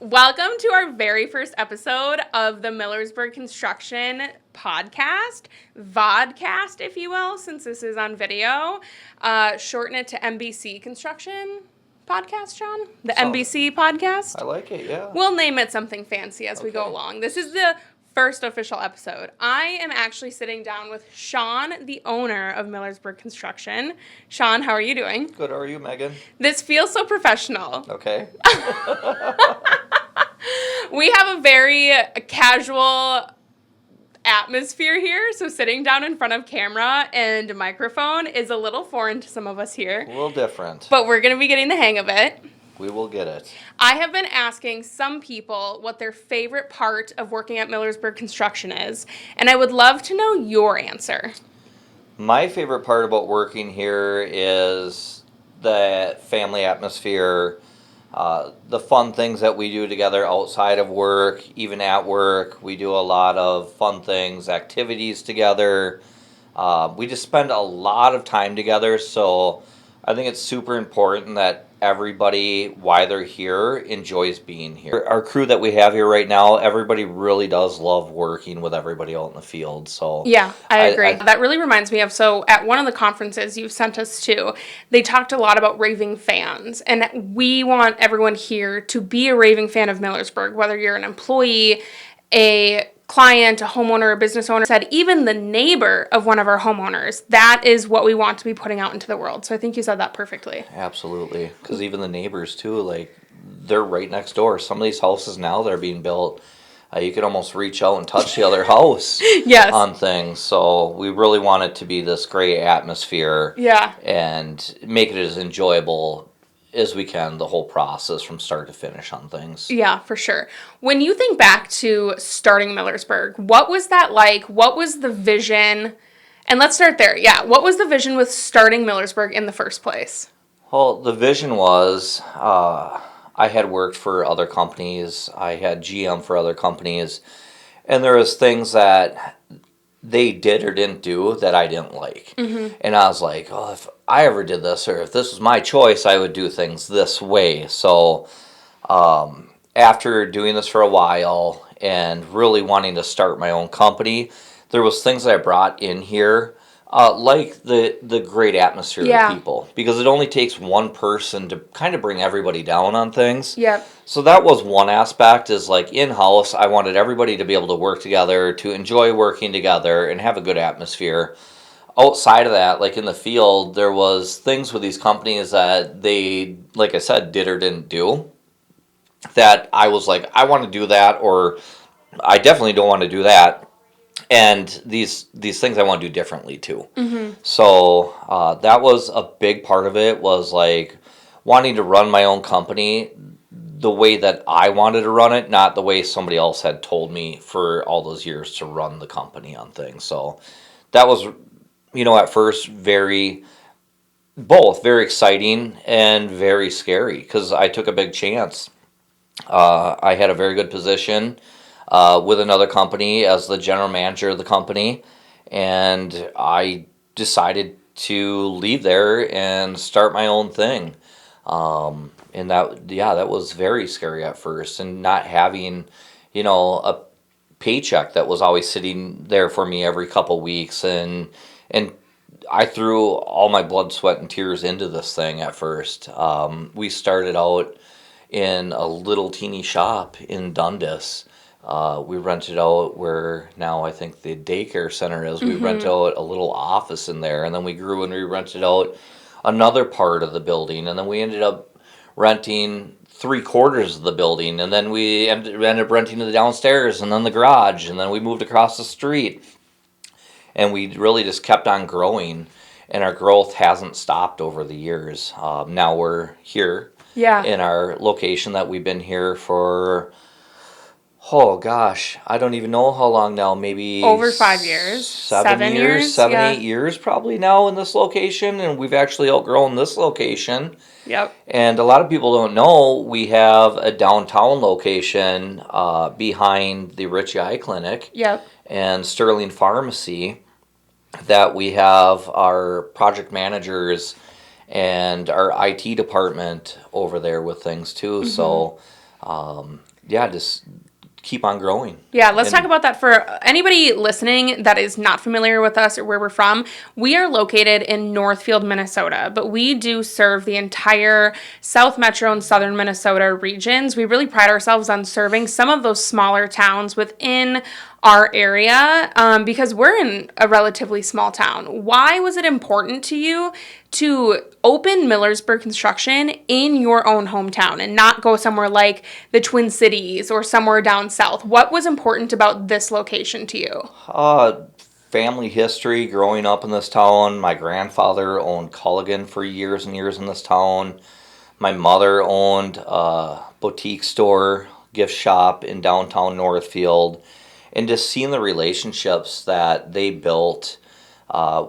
Welcome to our very first episode of the Millersberg Construction Podcast, vodcast, if you will, since this is on video. Shorten it to MBC Construction Podcast, Shawn? The MBC Podcast? I like it, yeah. We'll name it something fancy as we go along. This is the first official episode. I am actually sitting down with Shawn, the owner of Millersberg Construction. Shawn, how are you doing? Good, how are you, Megan? This feels so professional. Okay. We have a very casual atmosphere here, so sitting down in front of camera and a microphone is a little foreign to some of us here. A little different. But we're going to be getting the hang of it. We will get it. I have been asking some people what their favorite part of working at Millersberg Construction is, and I would love to know your answer. My favorite part about working here is the family atmosphere, the fun things that we do together outside of work, even at work. We do a lot of fun things, activities together. We just spend a lot of time together, so I think it's super important that everybody, while they're here, enjoys being here. Our crew that we have here right now, everybody really does love working with everybody out in the field. So yeah, I agree. That really reminds me of, so at one of the conferences you've sent us to, they talked a lot about raving fans. And we want everyone here to be a raving fan of Millersberg, whether you're an employee, a client, a homeowner, a business owner, said even the neighbor of one of our homeowners. That is what we want to be putting out into the world. So I think you said that perfectly. Absolutely. Because even the neighbors too, like, they're right next door. Some of these houses now that are being built, you could almost reach out and touch the other house yes. on things. So we really want it to be this great atmosphere, and make it as enjoyable as we can, the whole process from start to finish on things. Yeah, for sure. When you think back to starting Millersberg, what was that like? What was the vision? And let's start there. Yeah, what was the vision with starting Millersberg in the first place? Well, the vision was, I had worked for other companies. I had GM for other companies. And there was things that they did or didn't do that I didn't like. Mm-hmm. And I was like, oh, if I ever did this, or if this was my choice, I would do things this way. So after doing this for a while and really wanting to start my own company, there was things that I brought in here, like the great atmosphere of people. Because it only takes one person to kind of bring everybody down on things. Yep. So that was one aspect, is like in-house, I wanted everybody to be able to work together, to enjoy working together, and have a good atmosphere. Outside of that, like in the field, there was things with these companies that they, like I said, did or didn't do, that I was like, I want to do that, or I definitely don't want to do that. And these things I want to do differently too. Mm-hmm. So that was a big part of it, was like wanting to run my own company the way that I wanted to run it, not the way somebody else had told me for all those years to run the company on things. So that was, at first very exciting and very scary, because I took a big chance. I had a very good position with another company as the general manager of the company, and I decided to leave there and start my own thing. And that was very scary at first, and not having, a paycheck that was always sitting there for me every couple weeks, and I threw all my blood, sweat, and tears into this thing at first. We started out in a little teeny shop in Dundas. We rented out where now I think the daycare center is. We rented out a little office in there, and then we grew and we rented out another part of the building, and then we ended up renting 3/4 of the building, and then we ended up renting the downstairs, and then the garage, and then we moved across the street. And we really just kept on growing, and our growth hasn't stopped over the years. Now we're here in our location that we've been here for, oh gosh, I don't even know how long now, maybe over 5 years. 7 years, 8 years probably now in this location, and we've actually outgrown this location. Yep. And a lot of people don't know, we have a downtown location behind the Ritchie Eye Clinic. Yep. And Sterling Pharmacy, that we have our project managers and our IT department over there with things too. Mm-hmm. So Just keep on growing. Yeah, let's talk about that for anybody listening that is not familiar with us or where we're from. We are located in Northfield, Minnesota, but we do serve the entire South Metro and Southern Minnesota regions. We really pride ourselves on serving some of those smaller towns within our area because we're in a relatively small town. Why was it important to you to open Millersberg Construction in your own hometown and not go somewhere like the Twin Cities or somewhere down south? What was important about this location to you? Family history, growing up in this town. My grandfather owned Culligan for years and years in this town. My mother owned a boutique store, gift shop in downtown Northfield. And just seeing the relationships that they built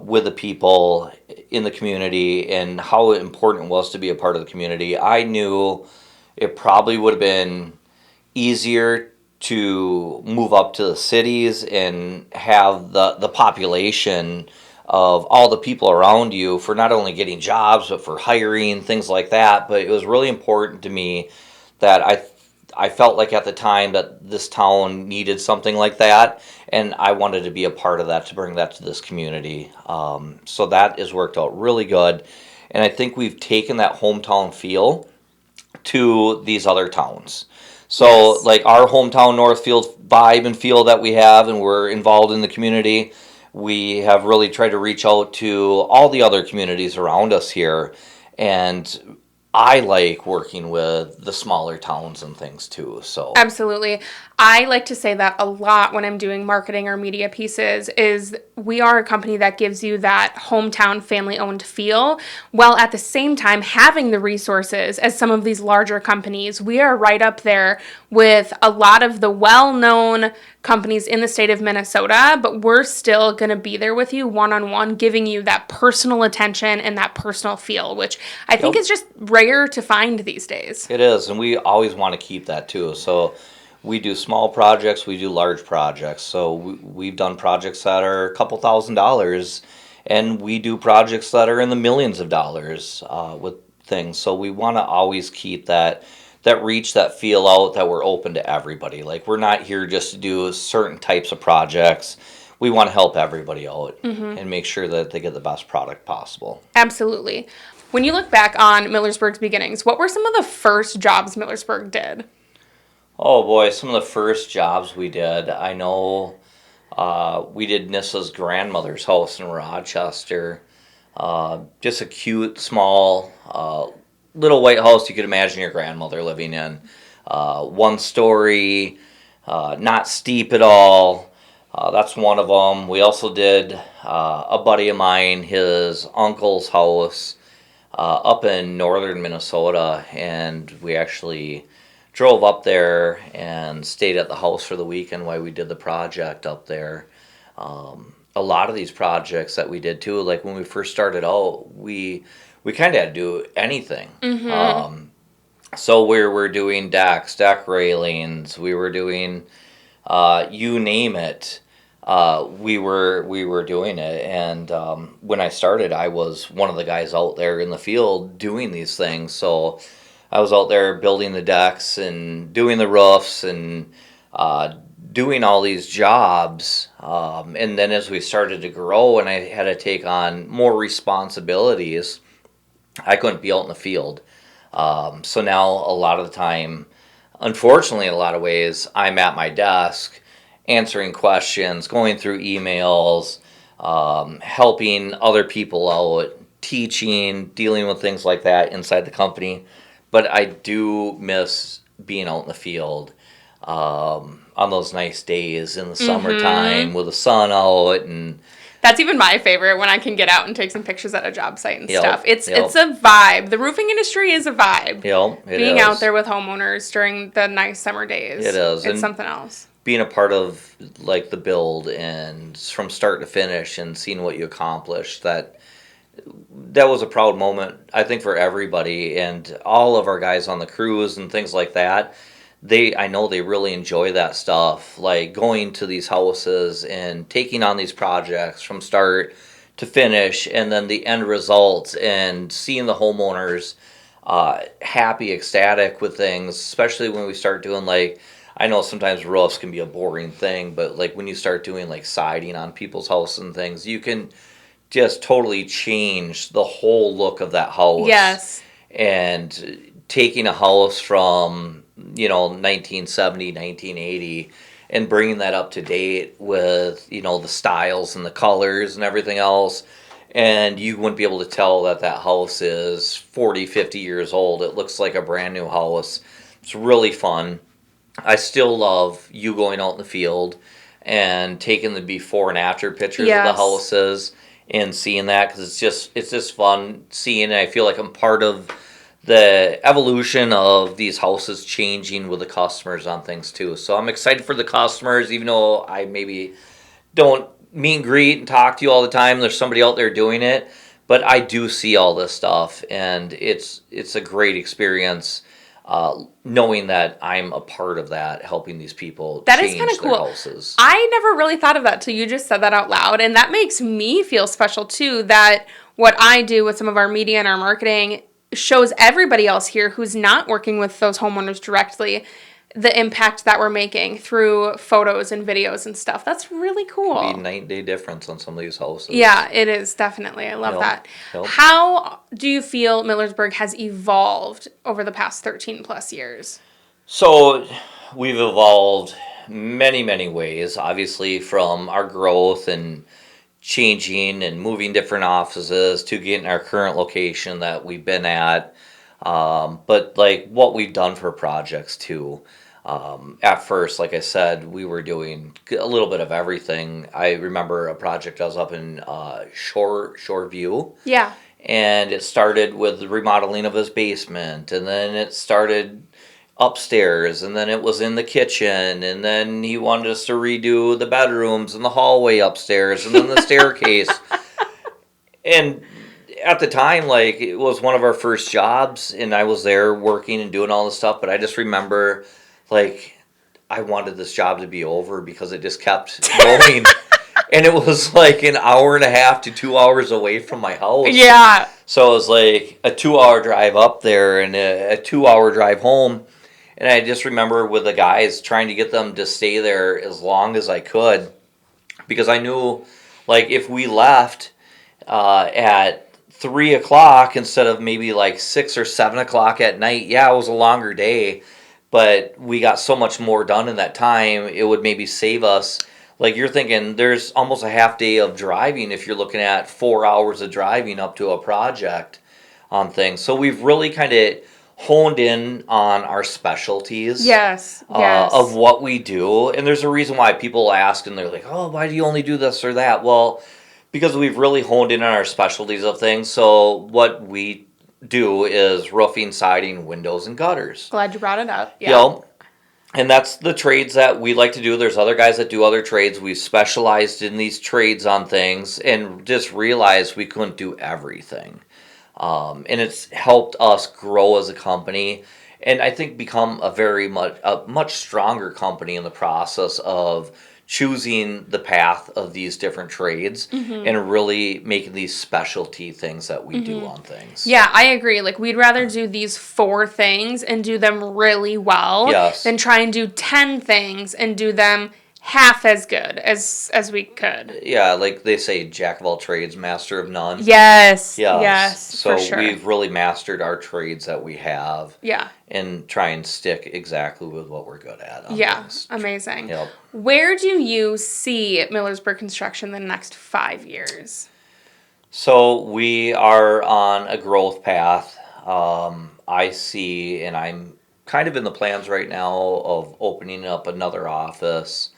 with the people in the community and how important it was to be a part of the community, I knew it probably would have been easier to move up to the cities and have the population of all the people around you for not only getting jobs but for hiring, things like that. But it was really important to me that I felt like at the time that this town needed something like that, and I wanted to be a part of that to bring that to this community. So that has worked out really good, and I think we've taken that hometown feel to these other towns. So yes. Like our hometown Northfield vibe and feel that we have, and we're involved in the community, we have really tried to reach out to all the other communities around us here, and I like working with the smaller towns and things too. So absolutely. I like to say that a lot when I'm doing marketing or media pieces is we are a company that gives you that hometown family-owned feel, while at the same time having the resources as some of these larger companies. We are right up there with a lot of the well-known companies in the state of Minnesota, but we're still going to be there with you one-on-one, giving you that personal attention and that personal feel, which I think is just rare to find these days. It is, and we always want to keep that too. So we do small projects, we do large projects. So we've done projects that are a couple $1,000s, and we do projects that are in the millions of dollars with things. So we want to always keep that reach, that feel out, that we're open to everybody. Like, we're not here just to do certain types of projects. We want to help everybody out and make sure that they get the best product possible. Absolutely. When you look back on Millersberg's beginnings, what were some of the first jobs Millersberg did? Oh boy, some of the first jobs we did. I know we did Nissa's grandmother's house in Rochester. Just a cute, small, little white house you could imagine your grandmother living in. One story, not steep at all. That's one of them. We also did a buddy of mine, his uncle's house up in northern Minnesota, and we actually drove up there and stayed at the house for the weekend while we did the project up there. A lot of these projects that we did too, like when we first started out, we kind of had to do anything. So we're doing decks, deck railings, we were doing you name it. We were doing it, and when I started, I was one of the guys out there in the field doing these things. So I was out there building the decks and doing the roofs and doing all these jobs. And then as we started to grow and I had to take on more responsibilities, I couldn't be out in the field. So now a lot of the time, unfortunately, in a lot of ways, I'm at my desk answering questions, going through emails, helping other people out, teaching, dealing with things like that inside the company. But I do miss being out in the field on those nice days in the summertime with the sun out. And that's even my favorite, when I can get out and take some pictures at a job site and stuff. It's a vibe. The roofing industry is a vibe. Being out there with homeowners during the nice summer days. It is. It's something else. Being a part of like the build and from start to finish and seeing what you accomplished, that was a proud moment, I think, for everybody, and all of our guys on the crews and things like that. I know they really enjoy that stuff, like going to these houses and taking on these projects from start to finish, and then the end results and seeing the homeowners happy, ecstatic with things, especially when we start doing like, I know sometimes roofs can be a boring thing, but like when you start doing like siding on people's houses and things, you can just totally change the whole look of that house. Yes. And taking a house from, 1970, 1980 and bringing that up to date with, the styles and the colors and everything else. And you wouldn't be able to tell that that house is 40, 50 years old. It looks like a brand new house. It's really fun. I still love you going out in the field and taking the before and after pictures of the houses and seeing that, because it's just fun seeing it. I feel like I'm part of the evolution of these houses changing with the customers on things too. So I'm excited for the customers, even though I maybe don't meet and greet and talk to you all the time. There's somebody out there doing it, but I do see all this stuff, and it's a great experience. Knowing that I'm a part of that, helping these people change their cool. houses. I never really thought of that till you just said that out loud, and that makes me feel special too, that what I do with some of our media and our marketing shows everybody else here who's not working with those homeowners directly the impact that we're making through photos and videos and stuff. That's really cool. Could be a night-day difference on some of these houses. Yeah, it is, definitely. I love that. Yep. How do you feel Millersberg has evolved over the past 13 plus years? So we've evolved many, many ways, obviously, from our growth and changing and moving different offices to getting our current location that we've been at. But like what we've done for projects too. At first, like I said, we were doing a little bit of everything. I remember a project I was up in Shoreview. Yeah. And it started with the remodeling of his basement, and then it started upstairs, and then it was in the kitchen, and then he wanted us to redo the bedrooms and the hallway upstairs, and then the staircase. And at the time, like, it was one of our first jobs, and I was there working and doing all this stuff, but I just remember, like, I wanted this job to be over because it just kept going. And it was like an hour and a half to 2 hours away from my house. Yeah. So it was like a 2 hour drive up there and a 2 hour drive home. And I just remember with the guys trying to get them to stay there as long as I could. Because I knew, like, if we left at 3 o'clock instead of maybe like 6 or 7 o'clock at night, yeah, it was a longer day. But we got so much more done in that time, it would maybe save us. Like, you're thinking there's almost a half day of driving if you're looking at 4 hours of driving up to a project on things. So we've really kind of honed in on our specialties. Yes. Of what we do. And there's a reason why people ask and they're like, oh, why do you only do this or that? Well, because we've really honed in on our specialties of things. So what we do is roofing, siding, windows, and gutters. Glad you brought it up. Yeah. You know, and that's the trades that we like to do. There's other guys that do other trades. We specialized in these trades on things and just realized we couldn't do everything. And it's helped us grow as a company, and I think become a much stronger company in the process of choosing the path of these different trades and really making these specialty things that we do on things. Yeah, I agree. Like, we'd rather do these 4 things and do them really well than try and do 10 things and do them half as good as we could. Yeah, like they say, jack of all trades, master of none. Yes. Yes, so for sure. we've really mastered our trades that we have. Yeah. And try and stick exactly with what we're good at. Things. Amazing. Yep. Where do you see Millersberg Construction in the next 5 years? So we are on a growth path. I see, and I'm kind of in the plans right now of opening up another office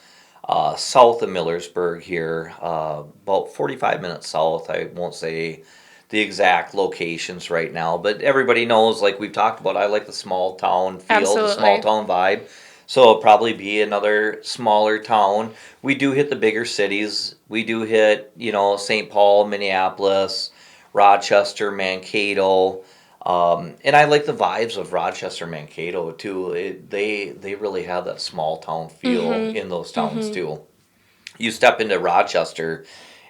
south of Millersberg here, about 45 minutes south. I won't say the exact locations right now, but everybody knows, like we've talked about, I like the small town feel, the small town vibe. So it'll probably be another smaller town. We do hit the bigger cities. We do hit, St. Paul, Minneapolis, Rochester, Mankato. And I like the vibes of Rochester, Mankato too. They really have that small town feel in those towns too. You step into Rochester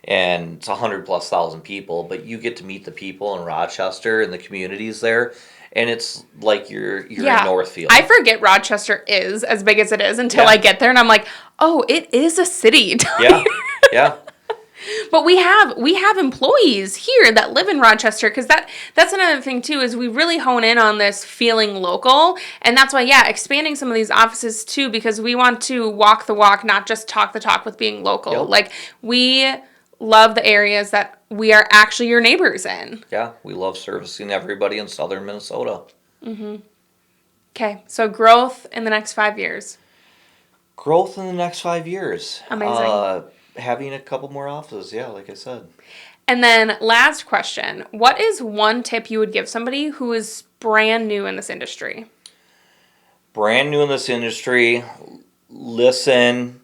and it's 100,000+ people, but you get to meet the people in Rochester and the communities there, and it's like you're in Northfield. I forget Rochester is as big as it is until I get there, and I'm like, oh, it is a city. Yeah. But we have employees here that live in Rochester, because that's another thing too, is we really hone in on this feeling local, and that's why expanding some of these offices too, because we want to walk the walk, not just talk the talk with being local. Yep. Like, we love the areas that we are actually your neighbors in. Yeah, we love servicing everybody in southern Minnesota. Mm-hmm. Okay, so growth in the next 5 years. Growth in the next 5 years. Amazing. Having a couple more offices, like I said. And then last question, what is one tip you would give somebody who is brand new in this industry? Brand new in this industry, listen.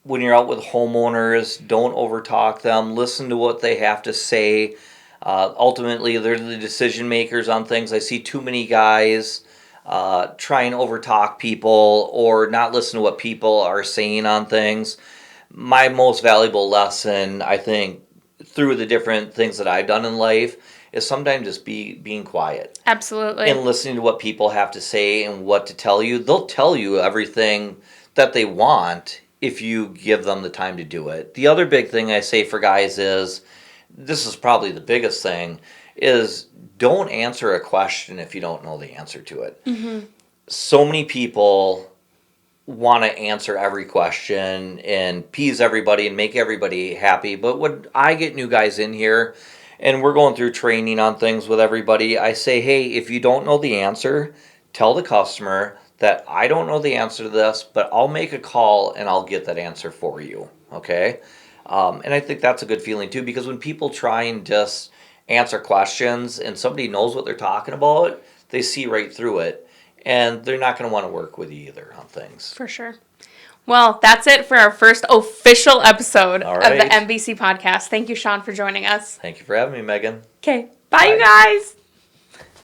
When you're out with homeowners, don't overtalk them. Listen to what they have to say. Ultimately, they're the decision makers on things. I see too many guys try and overtalk people or not listen to what people are saying on things. My most valuable lesson, I think, through the different things that I've done in life, is sometimes just being quiet. Absolutely. And listening to what people have to say and what to tell you. They'll tell you everything that they want if you give them the time to do it. The other big thing I say for guys is, this is probably the biggest thing, is don't answer a question if you don't know the answer to it. Mm-hmm. So many people want to answer every question and appease everybody and make everybody happy. But when I get new guys in here and we're going through training on things with everybody, I say, hey, if you don't know the answer, tell the customer that I don't know the answer to this, but I'll make a call and I'll get that answer for you, okay? And I think that's a good feeling too, because when people try and just answer questions and somebody knows what they're talking about, they see right through it, and they're not going to want to work with you either on things. For sure. Well, that's it for our first official episode of the MBC Podcast. Thank you, Shawn, for joining us. Thank you for having me, Megan. Okay. Bye, you guys.